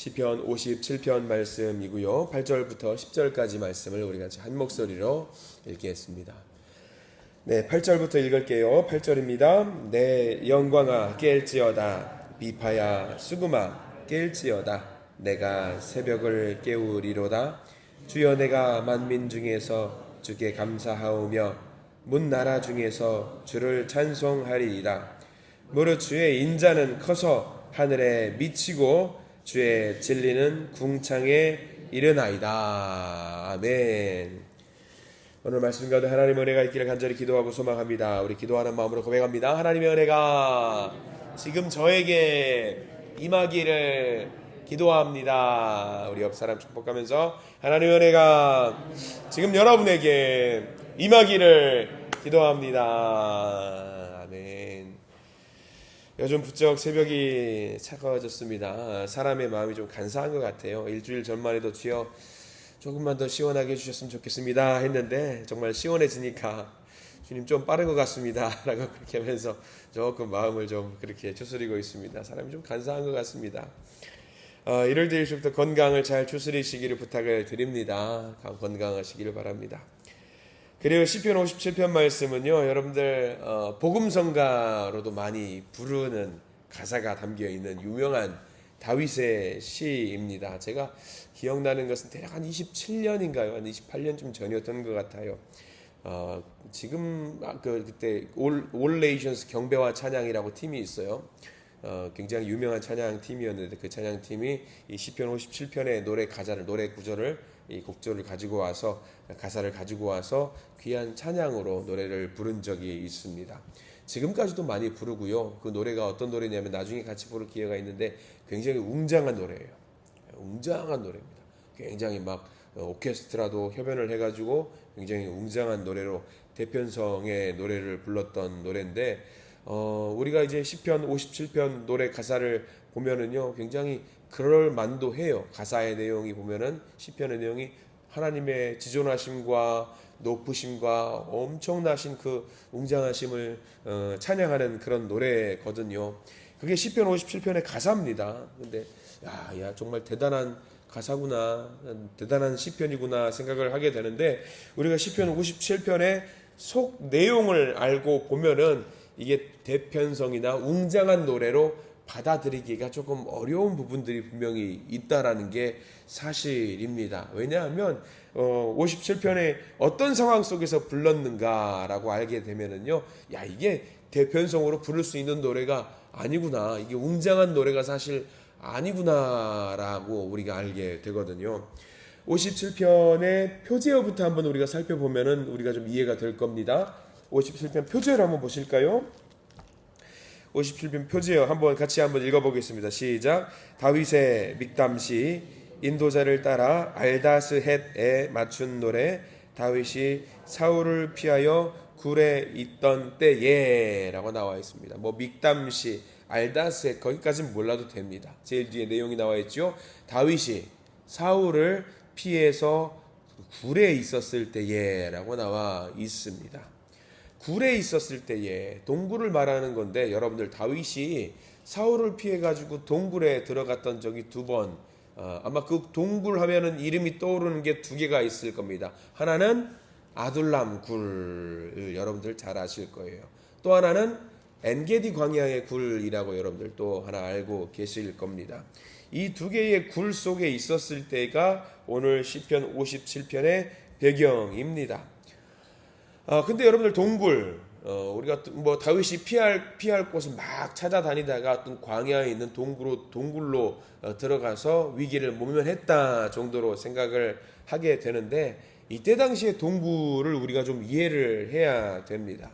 시편 57편 말씀이고요. 8절부터 10절까지 말씀을 우리 같이 한 목소리로 읽겠습니다. 네, 8절부터 읽을게요. 8절입니다. 내 영광아 깰지어다. 비파야 수금아 깰지어다. 내가 새벽을 깨우리로다. 주여 내가 만민 중에서 주께 감사하오며 문 나라 중에서 주를 찬송하리이다. 무릇 주의 인자는 커서 하늘에 미치고 주의 진리는 궁창에 이르나이다. 아멘. 오늘 말씀 가운데 하나님의 은혜가 있기를 간절히 기도하고 소망합니다. 우리 기도하는 마음으로 고백합니다. 하나님의 은혜가 지금 저에게 임하기를 기도합니다. 우리 옆 사람 축복하면서 하나님의 은혜가 지금 여러분에게 임하기를 기도합니다. 아멘. 요즘 부쩍 새벽이 차가워졌습니다. 사람의 마음이 좀 간사한 것 같아요. 일주일 전만 해도 주여 조금만 더 시원하게 해주셨으면 좋겠습니다 했는데 정말 시원해지니까 주님 좀 빠른 것 같습니다 라고 그렇게 하면서 조금 마음을 좀 그렇게 추스리고 있습니다. 사람이 좀 간사한 것 같습니다. 이럴 때일수록 건강을 잘 추스리시기를 부탁을 드립니다. 건강하시기를 바랍니다. 그리고 시편 57편 말씀은요, 여러분들 복음성가로도 많이 부르는 가사가 담겨있는 유명한 다윗의 시입니다. 제가 기억나는 것은 대략 한 27년인가요? 한 28년쯤 전이었던 것 같아요. 지금 그때 올 네이션스 경배와 찬양이라고 팀이 있어요. 굉장히 유명한 찬양 팀이었는데 그 찬양 팀이 이 시편 57편의 노래 가사를, 노래 구절을, 이 곡조를 가지고 와서, 가사를 가지고 와서 귀한 찬양으로 노래를 부른 적이 있습니다. 지금까지도 많이 부르고요. 그 노래가 어떤 노래냐면 나중에 같이 부를 기회가 있는데 굉장히 웅장한 노래예요. 웅장한 노래입니다. 굉장히 막 오케스트라도 협연을 해가지고 굉장히 웅장한 노래로 대편성의 노래를 불렀던 노래인데, 우리가 이제 시편 57편 노래 가사를 보면은요, 굉장히 그럴 만도 해요. 가사의 내용이 보면은 시편의 내용이 하나님의 지존하심과 높으심과 엄청나신 그 웅장하심을 찬양하는 그런 노래거든요. 그게 시편 57편의 가사입니다. 근데 야 정말 대단한 가사구나, 대단한 시편이구나 생각을 하게 되는데, 우리가 시편 57편의 속 내용을 알고 보면은 이게 대편성이나 웅장한 노래로 받아들이기가 조금 어려운 부분들이 분명히 있다라는 게 사실입니다. 왜냐하면 57편에 어떤 상황 속에서 불렀는가라고 알게 되면은요, 야 이게 대편성으로 부를 수 있는 노래가 아니구나, 이게 웅장한 노래가 사실 아니구나라고 우리가 알게 되거든요. 57편의 표제어부터 한번 우리가 살펴보면은 우리가 좀 이해가 될 겁니다. 57편 표제어를 한번 보실까요? 57편 표제어 같이 한번 읽어보겠습니다. 시작. 다윗의 믹담시, 인도자를 따라 알다스헷에 맞춘 노래. 다윗이 사울을 피하여 굴에 있던 때에 라고 나와 있습니다. 뭐 믹담시, 알다스헷 거기까지는 몰라도 됩니다. 제일 뒤에 내용이 나와 있죠. 다윗이 사울을 피해서 굴에 있었을 때에 라고 나와 있습니다. 굴에 있었을 때에, 동굴을 말하는 건데, 여러분들 다윗이 사울을 피해 가지고 동굴에 들어갔던 적이 2번, 아마 그 동굴 하면은 이름이 떠오르는 게 2개가 있을 겁니다. 하나는 아둘람 굴을 여러분들 잘 아실 거예요. 또 하나는 엔게디 광야의 굴이라고 여러분들 또 하나 알고 계실 겁니다. 이 2개의 굴 속에 있었을 때가 오늘 시편 57편의 배경입니다. 근데 여러분들 동굴, 우리가 뭐 다윗이 피할 곳을 막 찾아다니다가 어떤 광야에 있는 동굴로 들어가서 위기를 모면했다 정도로 생각을 하게 되는데, 이때 당시의 동굴을 우리가 좀 이해를 해야 됩니다.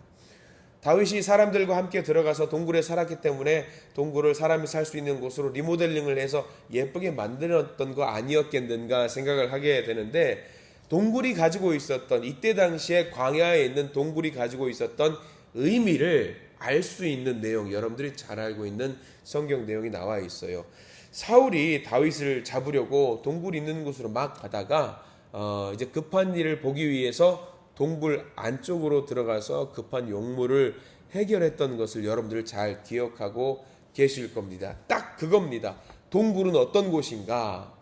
다윗이 사람들과 함께 들어가서 동굴에 살았기 때문에 동굴을 사람이 살 수 있는 곳으로 리모델링을 해서 예쁘게 만들었던 거 아니었겠는가 생각을 하게 되는데, 동굴이 가지고 있었던, 이때 당시에 광야에 있는 동굴이 가지고 있었던 의미를 알 수 있는 내용, 여러분들이 잘 알고 있는 성경 내용이 나와 있어요. 사울이 다윗을 잡으려고 동굴 있는 곳으로 막 가다가 이제 급한 일을 보기 위해서 동굴 안쪽으로 들어가서 급한 용무를 해결했던 것을 여러분들 잘 기억하고 계실 겁니다. 딱 그겁니다. 동굴은 어떤 곳인가?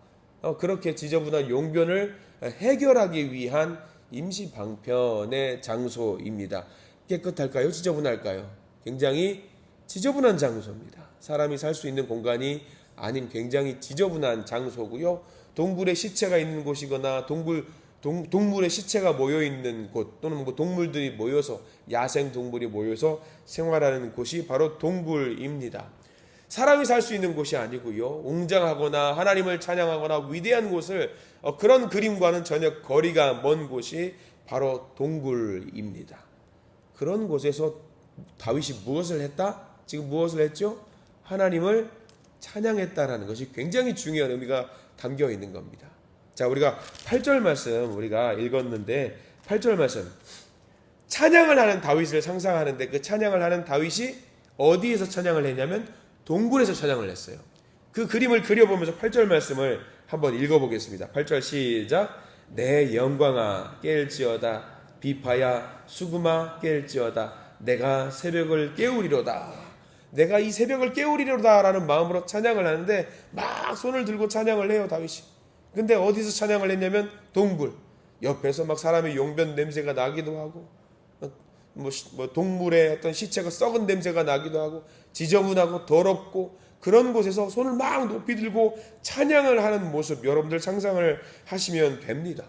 그렇게 지저분한 용변을 해결하기 위한 임시 방편의 장소입니다. 깨끗할까요? 지저분할까요? 굉장히 지저분한 장소입니다. 사람이 살 수 있는 공간이 아닌 굉장히 지저분한 장소고요. 동굴의 시체가 있는 곳이거나 동물의 시체가 모여 있는 곳, 또는 뭐 동물들이 모여서, 야생 동물이 모여서 생활하는 곳이 바로 동굴입니다. 사람이 살 수 있는 곳이 아니고요. 웅장하거나 하나님을 찬양하거나 위대한 곳을, 그런 그림과는 전혀 거리가 먼 곳이 바로 동굴입니다. 그런 곳에서 다윗이 무엇을 했다? 지금 무엇을 했죠? 하나님을 찬양했다라는 것이 굉장히 중요한 의미가 담겨 있는 겁니다. 자, 우리가 8절 말씀 우리가 읽었는데, 8절 말씀, 찬양을 하는 다윗을 상상하는데, 그 찬양을 하는 다윗이 어디에서 찬양을 했냐면 동굴에서 찬양을 했어요. 그 그림을 그려보면서 8절 말씀을 한번 읽어보겠습니다. 8절 시작. 내 영광아 깰지어다, 비파야 수금아 깰지어다, 내가 새벽을 깨우리로다. 내가 이 새벽을 깨우리로다 라는 마음으로 찬양을 하는데, 막 손을 들고 찬양을 해요, 다윗이. 근데 어디서 찬양을 했냐면 동굴 옆에서 막 사람의 용변 냄새가 나기도 하고, 뭐 동물의 어떤 시체가 썩은 냄새가 나기도 하고, 지저분하고 더럽고, 그런 곳에서 손을 막 높이 들고 찬양을 하는 모습, 여러분들 상상을 하시면 됩니다.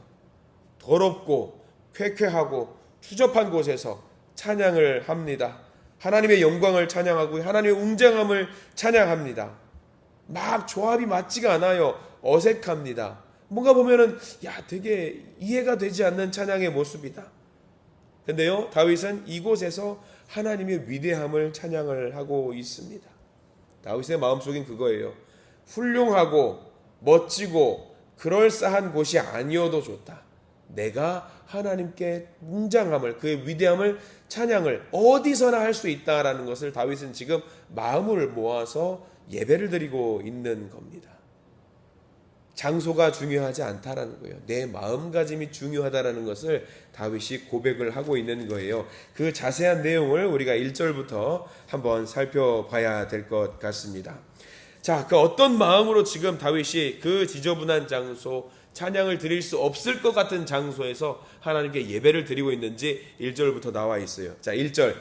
더럽고 쾌쾌하고 추접한 곳에서 찬양을 합니다. 하나님의 영광을 찬양하고 하나님의 웅장함을 찬양합니다. 막 조합이 맞지가 않아요. 어색합니다. 뭔가 보면은 되게 이해가 되지 않는 찬양의 모습이다. 근데요, 다윗은 이곳에서 하나님의 위대함을 찬양을 하고 있습니다. 다윗의 마음속엔 그거예요. 훌륭하고 멋지고 그럴싸한 곳이 아니어도 좋다. 내가 하나님께 웅장함을, 그의 위대함을, 찬양을 어디서나 할 수 있다라는 것을 다윗은 지금 마음을 모아서 예배를 드리고 있는 겁니다. 장소가 중요하지 않다라는 거예요. 내 마음가짐이 중요하다라는 것을 다윗이 고백을 하고 있는 거예요. 그 자세한 내용을 우리가 1절부터 한번 살펴봐야 될 것 같습니다. 자, 그 어떤 마음으로 지금 다윗이 그 지저분한 장소, 찬양을 드릴 수 없을 것 같은 장소에서 하나님께 예배를 드리고 있는지 1절부터 나와 있어요. 자, 1절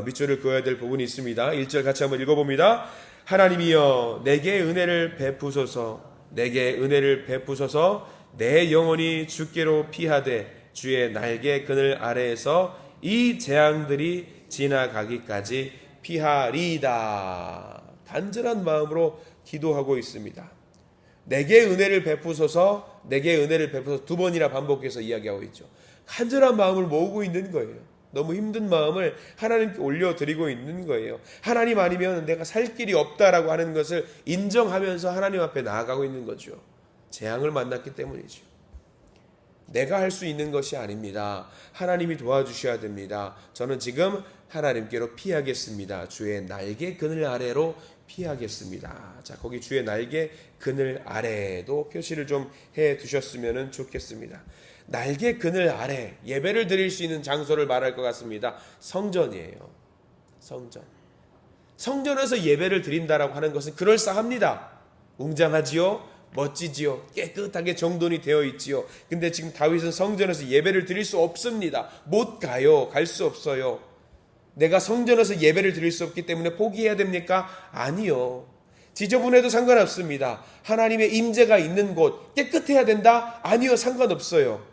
밑줄을 그어야 될 부분이 있습니다. 1절 같이 한번 읽어봅니다. 하나님이여 내게 은혜를 베푸소서, 내게 은혜를 베푸소서. 내 영혼이 주께로 피하되 주의 날개 그늘 아래에서 이 재앙들이 지나가기까지 피하리이다. 간절한 마음으로 기도하고 있습니다. 내게 은혜를 베푸소서, 내게 은혜를 베푸소서, 두 번이나 반복해서 이야기하고 있죠. 간절한 마음을 모으고 있는 거예요. 너무 힘든 마음을 하나님께 올려드리고 있는 거예요. 하나님 아니면 내가 살 길이 없다라고 하는 것을 인정하면서 하나님 앞에 나아가고 있는 거죠. 재앙을 만났기 때문이죠. 내가 할 수 있는 것이 아닙니다. 하나님이 도와주셔야 됩니다. 저는 지금 하나님께로 피하겠습니다. 주의 날개 그늘 아래로 피하겠습니다. 자, 거기 주의 날개 그늘 아래도 표시를 좀 해 두셨으면 좋겠습니다. 날개 그늘 아래, 예배를 드릴 수 있는 장소를 말할 것 같습니다. 성전이에요. 성전. 성전에서 예배를 드린다라고 하는 것은 그럴싸합니다. 웅장하지요, 멋지지요, 깨끗하게 정돈이 되어 있지요. 근데 지금 다윗은 성전에서 예배를 드릴 수 없습니다. 못 가요. 갈 수 없어요. 내가 성전에서 예배를 드릴 수 없기 때문에 포기해야 됩니까? 아니요. 지저분해도 상관없습니다. 하나님의 임재가 있는 곳, 깨끗해야 된다? 아니요, 상관없어요.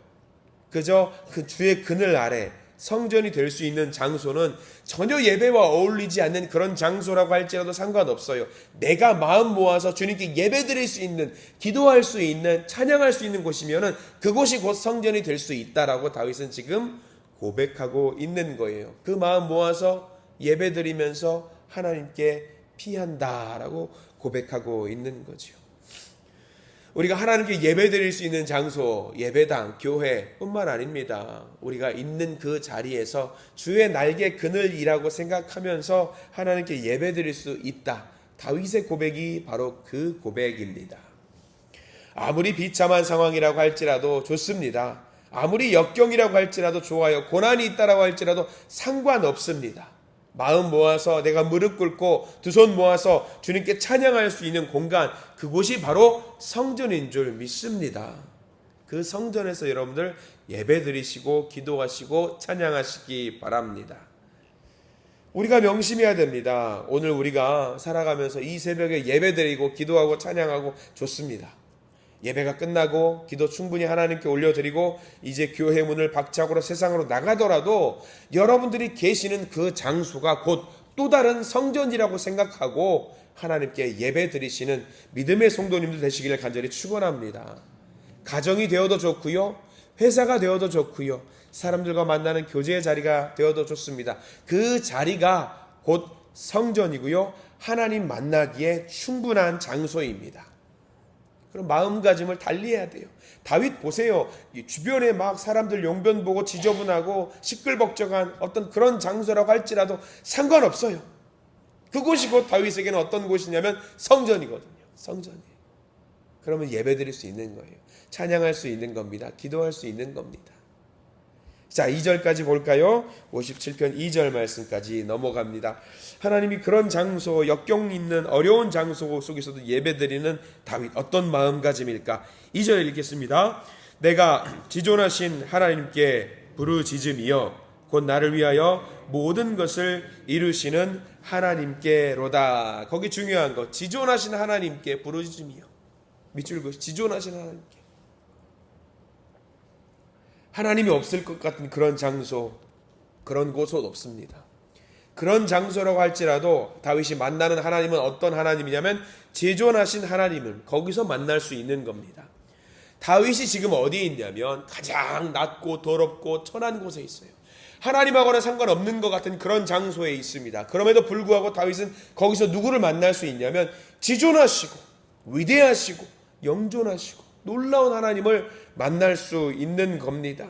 그저 그 주의 그늘 아래 성전이 될 수 있는 장소는 전혀 예배와 어울리지 않는 그런 장소라고 할지라도 상관없어요. 내가 마음 모아서 주님께 예배 드릴 수 있는, 기도할 수 있는, 찬양할 수 있는 곳이면은 그곳이 곧 성전이 될 수 있다라고 다윗은 지금 고백하고 있는 거예요. 그 마음 모아서 예배 드리면서 하나님께 피한다라고 고백하고 있는 거죠. 우리가 하나님께 예배 드릴 수 있는 장소, 예배당, 교회뿐만 아닙니다. 우리가 있는 그 자리에서 주의 날개 그늘이라고 생각하면서 하나님께 예배 드릴 수 있다. 다윗의 고백이 바로 그 고백입니다. 아무리 비참한 상황이라고 할지라도 좋습니다. 아무리 역경이라고 할지라도 좋아요. 고난이 있다라고 할지라도 상관없습니다. 마음 모아서 내가 무릎 꿇고 두 손 모아서 주님께 찬양할 수 있는 공간, 그곳이 바로 성전인 줄 믿습니다. 그 성전에서 여러분들 예배 드리시고 기도하시고 찬양하시기 바랍니다. 우리가 명심해야 됩니다. 오늘 우리가 살아가면서 이 새벽에 예배 드리고 기도하고 찬양하고 좋습니다. 예배가 끝나고 기도 충분히 하나님께 올려드리고 이제 교회 문을 박차고 세상으로 나가더라도 여러분들이 계시는 그 장소가 곧 또 다른 성전이라고 생각하고 하나님께 예배 드리시는 믿음의 성도님들 되시기를 간절히 축원합니다. 가정이 되어도 좋고요, 회사가 되어도 좋고요, 사람들과 만나는 교제의 자리가 되어도 좋습니다. 그 자리가 곧 성전이고요, 하나님 만나기에 충분한 장소입니다. 그럼 마음가짐을 달리해야 돼요. 다윗 보세요. 주변에 막 사람들 용변 보고 지저분하고 시끌벅적한 어떤 그런 장소라고 할지라도 상관없어요. 그곳이 곧 다윗에게는 어떤 곳이냐면 성전이거든요. 성전이에요. 그러면 예배드릴 수 있는 거예요. 찬양할 수 있는 겁니다. 기도할 수 있는 겁니다. 자, 2절까지 볼까요? 57편 2절 말씀까지 넘어갑니다. 하나님이 그런 장소, 역경 있는 어려운 장소 속에서도 예배드리는 다윗, 어떤 마음가짐일까? 2절 읽겠습니다. 내가 지존하신 하나님께 부르짖음이여 곧 나를 위하여 모든 것을 이루시는 하나님께로다. 거기 중요한 거, 지존하신 하나님께 부르짖음이여. 밑줄 그으시 지존하신 하나님께. 하나님이 없을 것 같은 그런 장소, 그런 곳은 없습니다. 그런 장소라고 할지라도 다윗이 만나는 하나님은 어떤 하나님이냐면 지존하신 하나님을 거기서 만날 수 있는 겁니다. 다윗이 지금 어디에 있냐면 가장 낮고 더럽고 천한 곳에 있어요. 하나님하고는 상관없는 것 같은 그런 장소에 있습니다. 그럼에도 불구하고 다윗은 거기서 누구를 만날 수 있냐면 지존하시고 위대하시고 영존하시고 놀라운 하나님을 만날 수 있는 겁니다.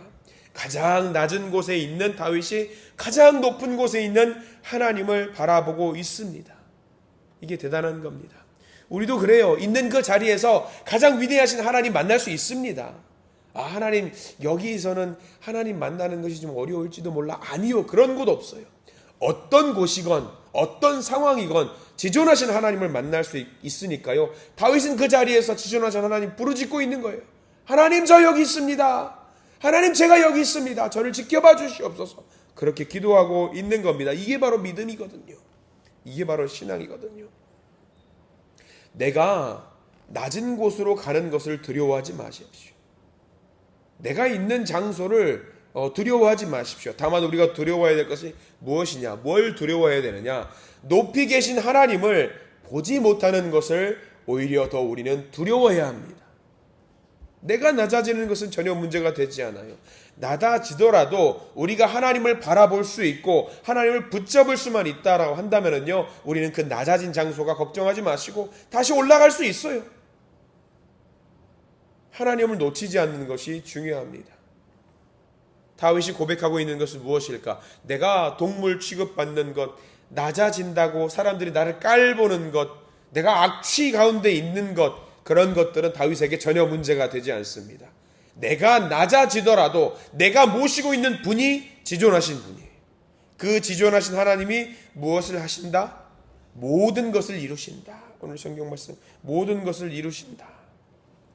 가장 낮은 곳에 있는 다윗이 가장 높은 곳에 있는 하나님을 바라보고 있습니다. 이게 대단한 겁니다. 우리도 그래요. 있는 그 자리에서 가장 위대하신 하나님 만날 수 있습니다. 아, 하나님 여기서는 하나님 만나는 것이 좀 어려울지도 몰라. 아니요, 그런 곳 없어요. 어떤 곳이건 어떤 상황이건 지존하신 하나님을 만날 수 있으니까요. 다윗은 그 자리에서 지존하신 하나님 부르짖고 있는 거예요. 하나님, 저 여기 있습니다. 하나님, 제가 여기 있습니다. 저를 지켜봐 주시옵소서. 그렇게 기도하고 있는 겁니다. 이게 바로 믿음이거든요. 이게 바로 신앙이거든요. 내가 낮은 곳으로 가는 것을 두려워하지 마십시오. 내가 있는 장소를 두려워하지 마십시오. 다만 우리가 두려워해야 될 것이 무엇이냐? 뭘 두려워해야 되느냐? 높이 계신 하나님을 보지 못하는 것을 오히려 더 우리는 두려워해야 합니다. 내가 낮아지는 것은 전혀 문제가 되지 않아요. 낮아지더라도 우리가 하나님을 바라볼 수 있고 하나님을 붙잡을 수만 있다라고 한다면요, 우리는 그 낮아진 장소가 걱정하지 마시고 다시 올라갈 수 있어요. 하나님을 놓치지 않는 것이 중요합니다. 다윗이 고백하고 있는 것은 무엇일까? 내가 동물 취급받는 것, 낮아진다고 사람들이 나를 깔보는 것, 내가 악취 가운데 있는 것, 그런 것들은 다윗에게 전혀 문제가 되지 않습니다. 내가 낮아지더라도 내가 모시고 있는 분이 지존하신 분이에요. 그 지존하신 하나님이 무엇을 하신다? 모든 것을 이루신다. 오늘 성경 말씀, 모든 것을 이루신다.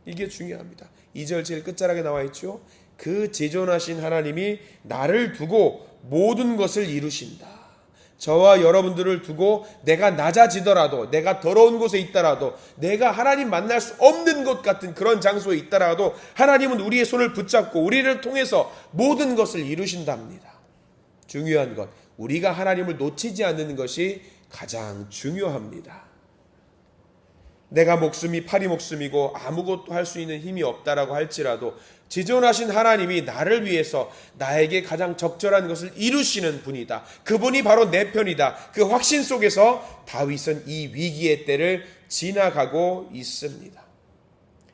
이게 중요합니다. 2절 제일 끝자락에 나와 있죠. 그 지존하신 하나님이 나를 두고 모든 것을 이루신다. 저와 여러분들을 두고 내가 낮아지더라도, 내가 더러운 곳에 있더라도, 내가 하나님 만날 수 없는 것 같은 그런 장소에 있더라도 하나님은 우리의 손을 붙잡고 우리를 통해서 모든 것을 이루신답니다. 중요한 것, 우리가 하나님을 놓치지 않는 것이 가장 중요합니다. 내가 목숨이 파리 목숨이고 아무것도 할 수 있는 힘이 없다라고 할지라도 지존하신 하나님이 나를 위해서 나에게 가장 적절한 것을 이루시는 분이다. 그분이 바로 내 편이다. 그 확신 속에서 다윗은 이 위기의 때를 지나가고 있습니다.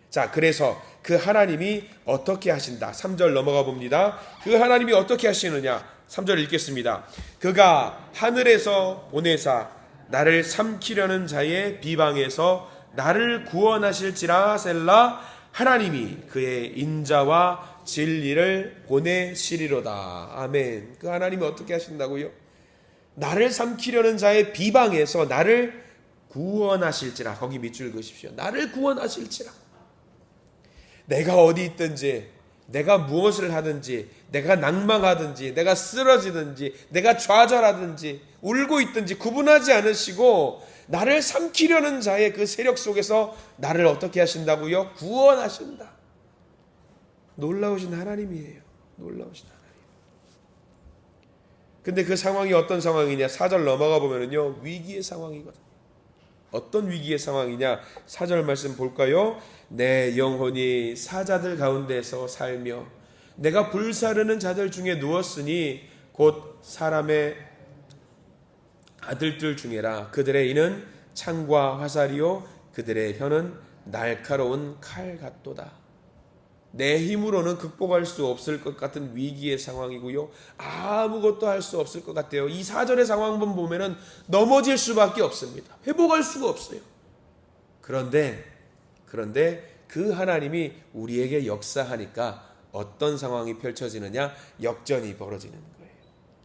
자, 그래서 그 하나님이 어떻게 하신다? 3절 넘어가 봅니다. 그 하나님이 어떻게 하시느냐? 3절 읽겠습니다. 그가 하늘에서 보내사 나를 삼키려는 자의 비방에서 나를 구원하실지라 셀라. 하나님이 그의 인자와 진리를 보내시리로다. 아멘. 그 하나님이 어떻게 하신다고요? 나를 삼키려는 자의 비방에서 나를 구원하실지라. 거기 밑줄 그으십시오. 나를 구원하실지라. 내가 어디 있든지, 내가 무엇을 하든지, 내가 낭망하든지, 내가 쓰러지든지, 내가 좌절하든지, 울고 있든지 구분하지 않으시고 나를 삼키려는 자의 그 세력 속에서 나를 어떻게 하신다고요? 구원하신다. 놀라우신 하나님이에요. 놀라우신 하나님. 근데 그 상황이 어떤 상황이냐? 4절 넘어가 보면은요, 위기의 상황이거든요. 어떤 위기의 상황이냐? 4절 말씀 볼까요? 내 영혼이 사자들 가운데서 살며 내가 불사르는 자들 중에 누웠으니 곧 사람의 아들들 중에라. 그들의 이는 창과 화살이요 그들의 혀는 날카로운 칼 같도다. 내 힘으로는 극복할 수 없을 것 같은 위기의 상황이고요, 아무것도 할 수 없을 것 같아요. 이 4절의 상황만 보면은 넘어질 수밖에 없습니다. 회복할 수가 없어요. 그런데 그 하나님이 우리에게 역사하니까 어떤 상황이 펼쳐지느냐? 역전이 벌어지는 거예요.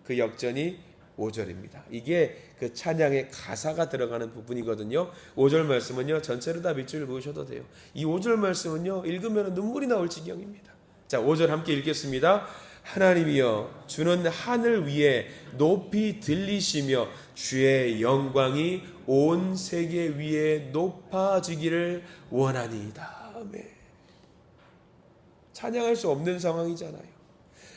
그 역전이 5절입니다. 이게 그 찬양의 가사가 들어가는 부분이거든요. 5절 말씀은요, 전체를 다 밑줄 그으셔도 돼요. 이 5절 말씀은요, 읽으면 눈물이 나올 지경입니다. 자, 5절 함께 읽겠습니다. 하나님이여, 주는 하늘 위에 높이 들리시며 주의 영광이 온 세계 위에 높아지기를 원하니이다. 아멘. 찬양할 수 없는 상황이잖아요.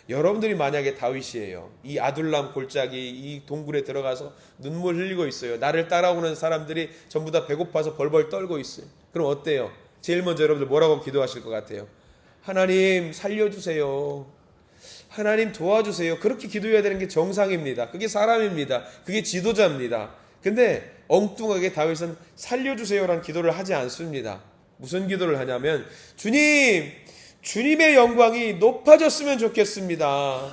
여러분들이 만약에 다윗이에요. 이 아둘람 골짜기 이 동굴에 들어가서 눈물 흘리고 있어요. 나를 따라오는 사람들이 전부 다 배고파서 벌벌 떨고 있어요. 그럼 어때요? 제일 먼저 여러분들 뭐라고 기도하실 것 같아요? 하나님 살려주세요. 하나님 도와주세요. 그렇게 기도해야 되는 게 정상입니다. 그게 사람입니다. 그게 지도자입니다. 근데 엉뚱하게 다윗은 살려주세요라는 기도를 하지 않습니다. 무슨 기도를 하냐면, 주님의 영광이 높아졌으면 좋겠습니다.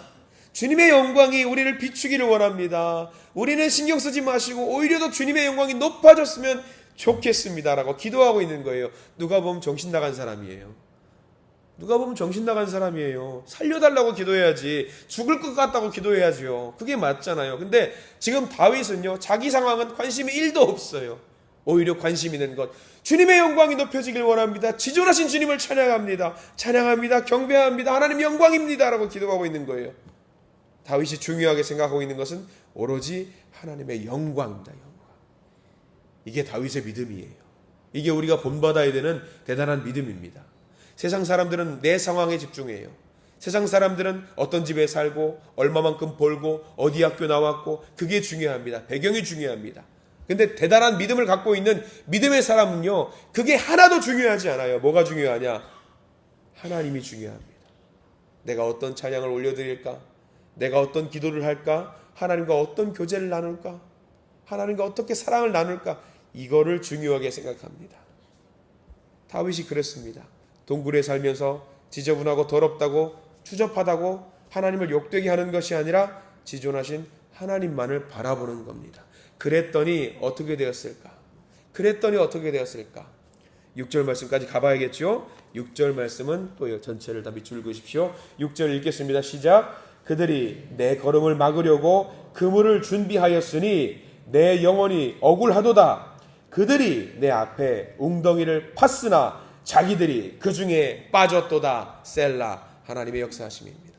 주님의 영광이 우리를 비추기를 원합니다. 우리는 신경 쓰지 마시고 오히려 더 주님의 영광이 높아졌으면 좋겠습니다 라고 기도하고 있는 거예요. 누가 보면 정신 나간 사람이에요. 살려달라고 기도해야지, 죽을 것 같다고 기도해야죠. 그게 맞잖아요. 근데 지금 다윗은요, 자기 상황은 관심이 1도 없어요. 오히려 관심 있는 것, 주님의 영광이 높여지길 원합니다. 지존하신 주님을 찬양합니다. 경배합니다. 하나님 영광입니다 라고 기도하고 있는 거예요. 다윗이 중요하게 생각하고 있는 것은 오로지 하나님의 영광입니다. 영광. 이게 다윗의 믿음이에요. 이게 우리가 본받아야 되는 대단한 믿음입니다. 세상 사람들은 내 상황에 집중해요. 세상 사람들은 어떤 집에 살고 얼마만큼 벌고 어디 학교 나왔고, 그게 중요합니다. 배경이 중요합니다. 근데 대단한 믿음을 갖고 있는 믿음의 사람은요, 그게 하나도 중요하지 않아요. 뭐가 중요하냐? 하나님이 중요합니다. 내가 어떤 찬양을 올려드릴까? 내가 어떤 기도를 할까? 하나님과 어떤 교제를 나눌까? 하나님과 어떻게 사랑을 나눌까? 이거를 중요하게 생각합니다. 다윗이 그랬습니다. 동굴에 살면서 지저분하고 더럽다고 추접하다고 하나님을 욕되게 하는 것이 아니라 지존하신 하나님만을 바라보는 겁니다. 그랬더니 어떻게 되었을까? 6절 말씀까지 가봐야겠죠? 6절 말씀은 또 전체를 다 밑줄 그으십시오. 6절 읽겠습니다. 시작. 그들이 내 걸음을 막으려고 그물을 준비하였으니 내 영혼이 억울하도다. 그들이 내 앞에 웅덩이를 팠으나 자기들이 그 중에 빠졌도다. 셀라. 하나님의 역사하심입니다.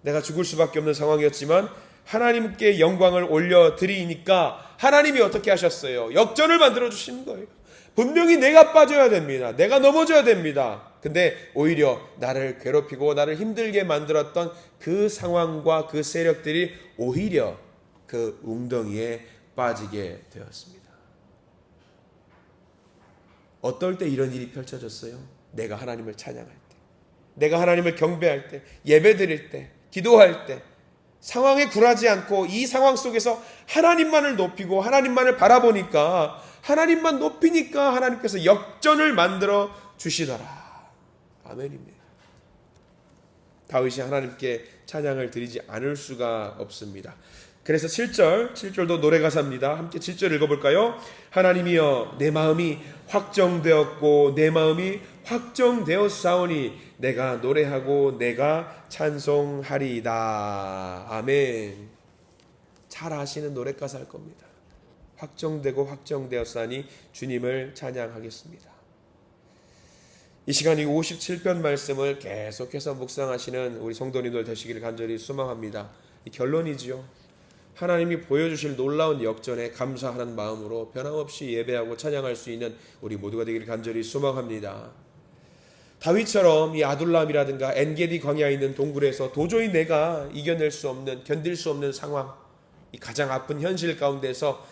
내가 죽을 수밖에 없는 상황이었지만 하나님께 영광을 올려드리니까 하나님이 어떻게 하셨어요? 역전을 만들어주시는 거예요. 분명히 내가 빠져야 됩니다. 내가 넘어져야 됩니다. 근데 오히려 나를 괴롭히고 나를 힘들게 만들었던 그 상황과 그 세력들이 오히려 그 웅덩이에 빠지게 되었습니다. 어떨 때 이런 일이 펼쳐졌어요? 내가 하나님을 찬양할 때, 내가 하나님을 경배할 때, 예배 드릴 때, 기도할 때, 상황에 굴하지 않고 이 상황 속에서 하나님만을 높이고 하나님만을 바라보니까, 하나님만 높이니까 하나님께서 역전을 만들어 주시더라. 아멘입니다. 다윗이 하나님께 찬양을 드리지 않을 수가 없습니다. 그래서 7절도 노래 가사입니다. 함께 7절 읽어볼까요? 하나님이여, 내 마음이 확정되었고 내 마음이 확정되었사오니 내가 노래하고 내가 찬송하리이다. 아멘. 잘 아시는 노래 가사일 겁니다. 확정되고 확정되었사니 주님을 찬양하겠습니다. 이 시간 이 57편 말씀을 계속해서 묵상하시는 우리 성도님들 되시기를 간절히 소망합니다. 이 결론이지요. 하나님이 보여주실 놀라운 역전에 감사하는 마음으로 변함없이 예배하고 찬양할 수 있는 우리 모두가 되기를 간절히 소망합니다. 다윗처럼 이 아둘람이라든가 엔게디 광야에 있는 동굴에서 도저히 내가 이겨낼 수 없는, 견딜 수 없는 상황, 이 가장 아픈 현실 가운데서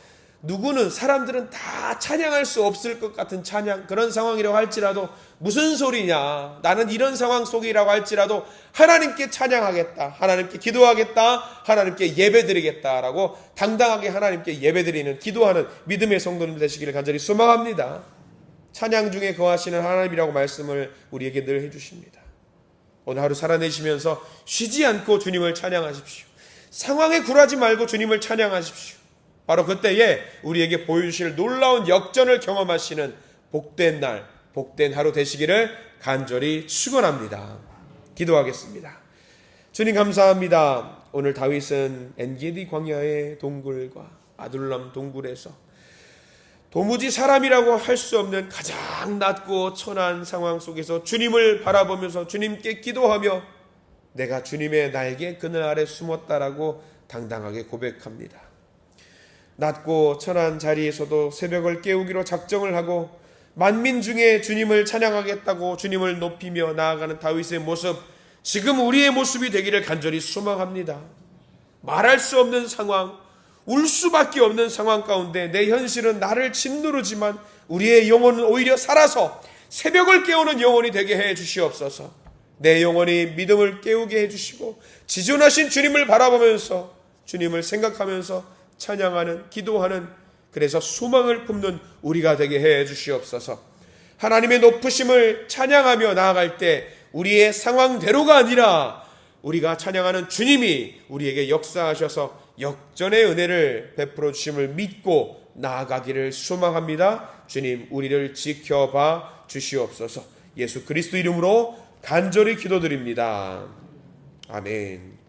누구는, 사람들은 다 찬양할 수 없을 것 같은 찬양, 그런 상황이라고 할지라도 무슨 소리냐, 나는 이런 상황 속이라고 할지라도 하나님께 찬양하겠다, 하나님께 기도하겠다, 하나님께 예배드리겠다라고 당당하게 하나님께 예배드리는, 기도하는 믿음의 성도님 되시기를 간절히 소망합니다. 찬양 중에 거하시는 하나님이라고 말씀을 우리에게 늘 해주십니다. 오늘 하루 살아내시면서 쉬지 않고 주님을 찬양하십시오. 상황에 굴하지 말고 주님을 찬양하십시오. 바로 그때에 우리에게 보여주실 놀라운 역전을 경험하시는 복된 날, 복된 하루 되시기를 간절히 축원합니다. 기도하겠습니다. 주님 감사합니다. 오늘 다윗은 엔게디 광야의 동굴과 아둘람 동굴에서 도무지 사람이라고 할 수 없는 가장 낮고 천한 상황 속에서 주님을 바라보면서 주님께 기도하며 내가 주님의 날개 그늘 아래 숨었다라고 당당하게 고백합니다. 낮고 천한 자리에서도 새벽을 깨우기로 작정을 하고 만민 중에 주님을 찬양하겠다고 주님을 높이며 나아가는 다윗의 모습, 지금 우리의 모습이 되기를 간절히 소망합니다. 말할 수 없는 상황, 울 수밖에 없는 상황 가운데 내 현실은 나를 짓누르지만 우리의 영혼은 오히려 살아서 새벽을 깨우는 영혼이 되게 해 주시옵소서. 내 영혼이 믿음을 깨우게 해 주시고 지존하신 주님을 바라보면서 주님을 생각하면서 찬양하는, 기도하는, 그래서 소망을 품는 우리가 되게 해 주시옵소서. 하나님의 높으심을 찬양하며 나아갈 때 우리의 상황대로가 아니라 우리가 찬양하는 주님이 우리에게 역사하셔서 역전의 은혜를 베풀어 주심을 믿고 나아가기를 소망합니다. 주님, 우리를 지켜봐 주시옵소서. 예수 그리스도 이름으로 간절히 기도드립니다. 아멘.